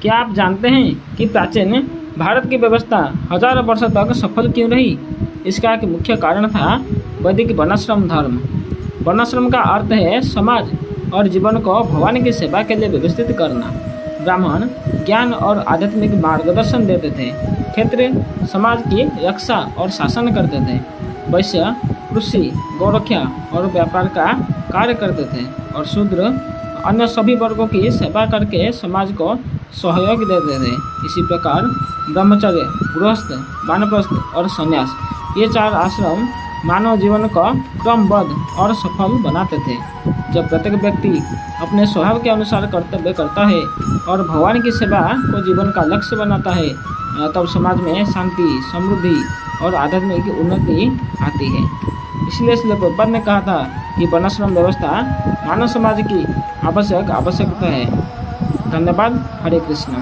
क्या आप जानते हैं कि प्राचीन भारत की व्यवस्था हजारों वर्षों तक सफल क्यों रही? इसका एक मुख्य कारण था वैदिक वर्णाश्रम धर्म। वर्णाश्रम का अर्थ है समाज और जीवन को भगवान की सेवा के लिए व्यवस्थित करना। ब्राह्मण ज्ञान और आध्यात्मिक मार्गदर्शन देते थे। क्षत्रिय समाज की रक्षा और शासन करते थे। वैश्य कृषि, गौरक्षा और व्यापार का कार्य करते थे और शूद्र अन्य सभी वर्गों की सेवा करके समाज को सहयोग देते थे। इसी प्रकार ब्रह्मचर्य, गृहस्थ, वानप्रस्थ और संन्यास, ये 4 आश्रम मानव जीवन को क्रमबद्ध और सफल बनाते थे। जब प्रत्येक व्यक्ति अपने स्वभाव के अनुसार कर्तव्य करता है और भगवान की सेवा को जीवन का लक्ष्य बनाता है, तब समाज में शांति, समृद्धि और आध्यात्मिक उन्नति आती है। इसलिए श्रील प्रभुपाद ने कहा था कि वर्णाश्रम व्यवस्था मानव समाज की आवश्यकता है। धन्यवाद। हरे कृष्ण।